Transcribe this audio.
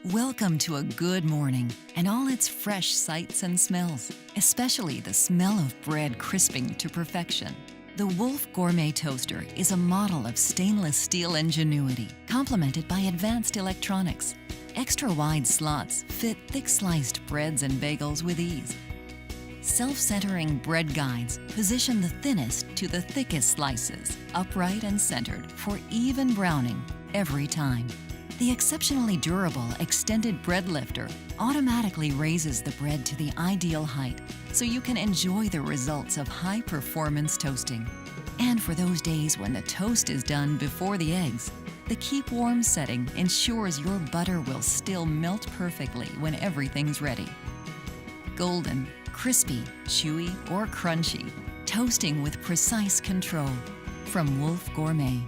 Welcome to a good morning and all its fresh sights and smells, especially the smell of bread crisping to perfection. The Wolf Gourmet Toaster is a model of stainless steel ingenuity, complemented by advanced electronics. Extra-wide slots fit thick-sliced breads and bagels with ease. Self-centering bread guides position the thinnest to the thickest slices, upright and centered for even browning every time. The exceptionally durable extended bread lifter automatically raises the bread to the ideal height so you can enjoy the results of high-performance toasting. And for those days when the toast is done before the eggs, the Keep Warm setting ensures your butter will still melt perfectly when everything's ready. Golden, crispy, chewy, or crunchy, toasting with precise control. From Wolf Gourmet.